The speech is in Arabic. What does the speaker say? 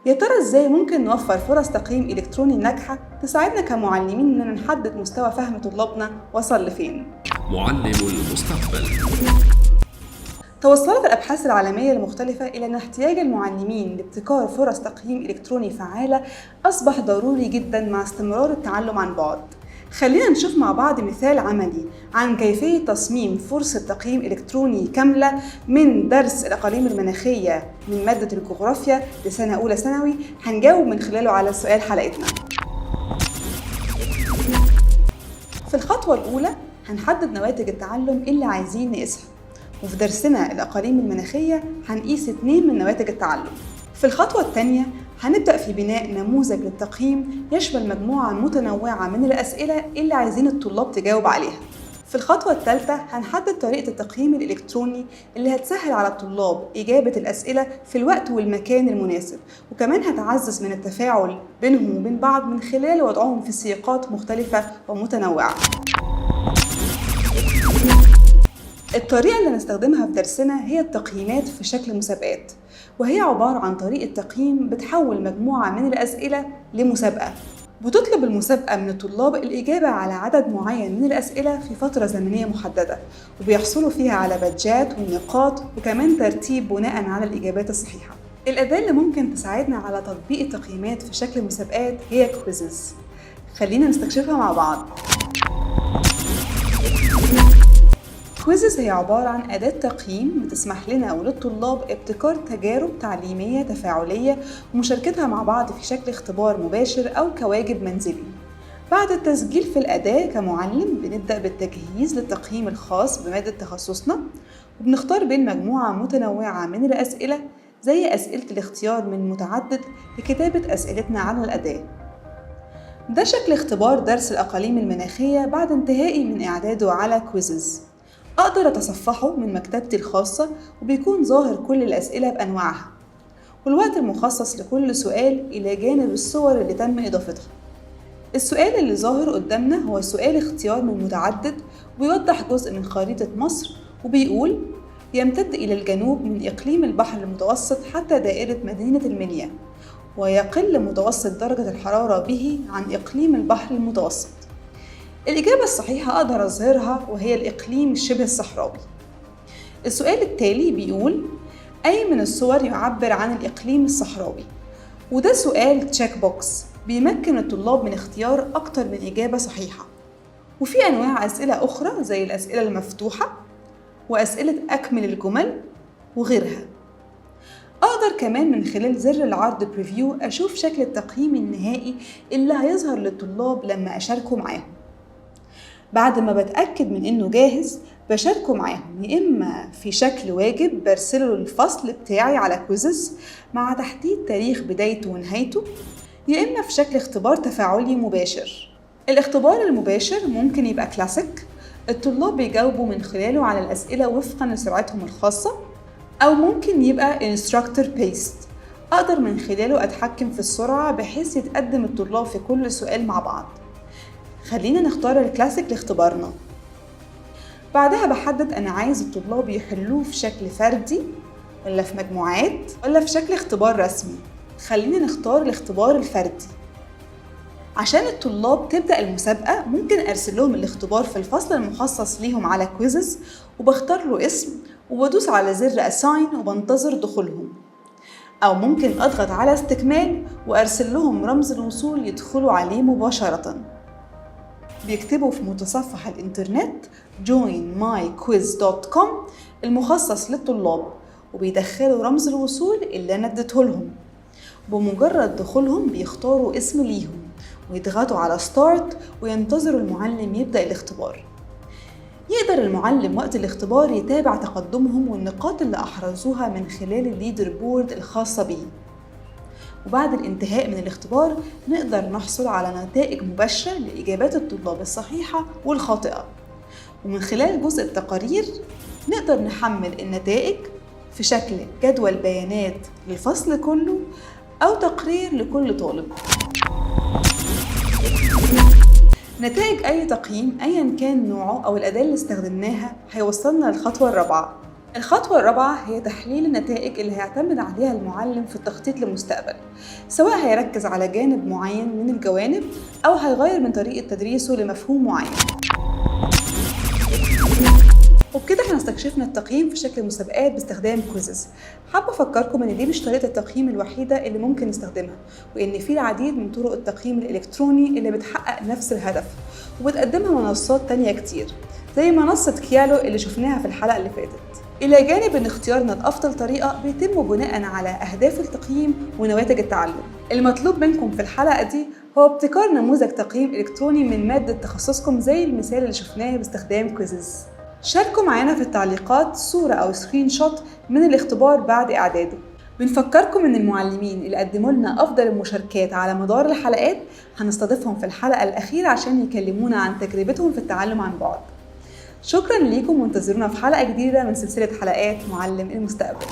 يا ترى إزاي ممكن نوفر فرص تقييم إلكتروني ناجحة تساعدنا كمعلمين إننا نحدد مستوى فهم طلابنا وصل لفين؟ معلم المستقبل. توصلت الأبحاث العالمية المختلفة إلى أن احتياج المعلمين لابتكار فرص تقييم إلكتروني فعالة أصبح ضروري جداً مع استمرار التعلم عن بعد. خلينا نشوف مع بعض مثال عملي عن كيفية تصميم فرصة تقييم إلكتروني كاملة من درس الأقاليم المناخية من مادة الجغرافيا لسنة أولى ثانوي، هنجاوب من خلاله على سؤال حلقتنا. في الخطوة الأولى هنحدد نواتج التعلم اللي عايزين نقيسها، وفي درسنا الأقاليم المناخية هنقيس 2 من نواتج التعلم. في الخطوة الثانية هنبدأ في بناء نموذج للتقييم يشمل مجموعة متنوعة من الأسئلة اللي عايزين الطلاب تجاوب عليها. في الخطوة الثالثة هنحدد طريقة التقييم الإلكتروني اللي هتسهل على الطلاب إجابة الأسئلة في الوقت والمكان المناسب، وكمان هتعزز من التفاعل بينهم وبين بعض من خلال وضعهم في سياقات مختلفة ومتنوعة. الطريقة اللي هنستخدمها في درسنا هي التقييمات في شكل مسابقات، وهي عبارة عن طريقة تقييم بتحول مجموعة من الأسئلة لمسابقة. بتطلب المسابقة من الطلاب الإجابة على عدد معين من الأسئلة في فترة زمنية محددة، وبيحصلوا فيها على بادجات ونقاط وكمان ترتيب بناء على الإجابات الصحيحة. الأداة اللي ممكن تساعدنا على تطبيق التقييمات في شكل مسابقات هي كويزز. خلينا نستكشفها مع بعض. كويزز هي عبارة عن أداة تقييم بتسمح لنا وللطلاب ابتكار تجارب تعليمية تفاعلية ومشاركتها مع بعض في شكل اختبار مباشر أو كواجب منزلي. بعد التسجيل في الأداة كمعلم بنبدأ بالتجهيز للتقييم الخاص بمادة تخصصنا، وبنختار بين مجموعة متنوعة من الأسئلة زي أسئلة الاختيار من متعدد لكتابة أسئلتنا على الأداة. ده شكل اختبار درس الأقاليم المناخية بعد انتهائي من إعداده على كويزز. أقدر أتصفحه من مكتبتي الخاصة وبيكون ظاهر كل الأسئلة بأنواعها، والوقت المخصص لكل سؤال إلى جانب الصور اللي تم إضافتها. السؤال اللي ظاهر قدامنا هو سؤال اختيار من متعدد، وبيوضح جزء من خريطة مصر وبيقول: يمتد إلى الجنوب من إقليم البحر المتوسط حتى دائرة مدينة المنيا، ويقل متوسط درجة الحرارة به عن إقليم البحر المتوسط. الإجابة الصحيحة أقدر أظهرها وهي الإقليم الشبه الصحراوي. السؤال التالي بيقول: أي من الصور يعبر عن الإقليم الصحراوي؟ وده سؤال تشيك بوكس بيمكن الطلاب من اختيار أكتر من إجابة صحيحة. وفي أنواع أسئلة أخرى زي الأسئلة المفتوحة وأسئلة أكمل الجمل وغيرها. أقدر كمان من خلال زر العرض بريفيو أشوف شكل التقييم النهائي اللي هيظهر للطلاب لما أشاركه معاهم. بعد ما بتأكد من إنه جاهز بشاركه معاهم، يا إما في شكل واجب برسله للفصل بتاعي على كويزز مع تحديد تاريخ بدايته ونهايته، يا إما في شكل اختبار تفاعلي مباشر. الاختبار المباشر ممكن يبقى كلاسيك، الطلاب بيجاوبوا من خلاله على الأسئلة وفقاً لسرعتهم الخاصة، أو ممكن يبقى instructor paced، أقدر من خلاله أتحكم في السرعة بحيث يتقدم الطلاب في كل سؤال مع بعض. خلينا نختار الكلاسيك لاختبارنا. بعدها بحدد أنا عايز الطلاب يحلوه في شكل فردي ولا في مجموعات ولا في شكل اختبار رسمي. خلينا نختار الاختبار الفردي. عشان الطلاب تبدأ المسابقة ممكن أرسل لهم الاختبار في الفصل المخصص ليهم على كويزز، وبختار له اسم وبدوس على زر assign وبنتظر دخولهم، أو ممكن أضغط على استكمال وأرسل لهم رمز الوصول يدخلوا عليه مباشرة. بيكتبوا في متصفح الإنترنت joinmyquiz.com المخصص للطلاب، وبيدخلوا رمز الوصول اللي أنا اديته لهم. بمجرد دخولهم بيختاروا اسم ليهم ويضغطوا على ستارت وينتظروا المعلم يبدأ الاختبار. يقدر المعلم وقت الاختبار يتابع تقدمهم والنقاط اللي أحرزوها من خلال الليدر بورد الخاصة بيه. وبعد الانتهاء من الاختبار نقدر نحصل على نتائج مباشرة لإجابات الطلاب الصحيحة والخاطئة، ومن خلال جزء التقارير نقدر نحمل النتائج في شكل جدول بيانات للفصل كله أو تقرير لكل طالب. نتائج أي تقييم أيا كان نوعه أو الأداة اللي استخدمناها هيوصلنا للخطوة الرابعة، الخطوة الرابعة هي تحليل النتائج اللي هيعتمد عليها المعلم في التخطيط للمستقبل، سواء هيركز على جانب معين من الجوانب أو هيغير من طريقة تدريسه لمفهوم معين. وبكده احنا استكشفنا التقييم في شكل مسابقات باستخدام كويزز. حابة أفكركم إن دي مش طريقة التقييم الوحيدة اللي ممكن نستخدمها، وإن في العديد من طرق التقييم الإلكتروني اللي بتحقق نفس الهدف وبتقدمها منصات تانية كتير زي منصة كيالو اللي شفناها في الحلقة اللي فاتت. إلى جانب إن اختيارنا لأفضل طريقة بيتم بناء على أهداف التقييم ونواتج التعلم. المطلوب منكم في الحلقة دي هو ابتكار نموذج تقييم إلكتروني من مادة تخصصكم زي المثال اللي شفناه باستخدام كويزز. شاركوا معانا في التعليقات صورة أو سكرين شوت من الاختبار بعد إعداده. بنفكركم إن المعلمين اللي قدموا لنا أفضل المشاركات على مدار الحلقات هنستضيفهم في الحلقة الأخيرة عشان يكلمونا عن تجربتهم في التعلم عن بعد. شكراً ليكم وانتظرونا في حلقة جديدة من سلسلة حلقات معلم المستقبل.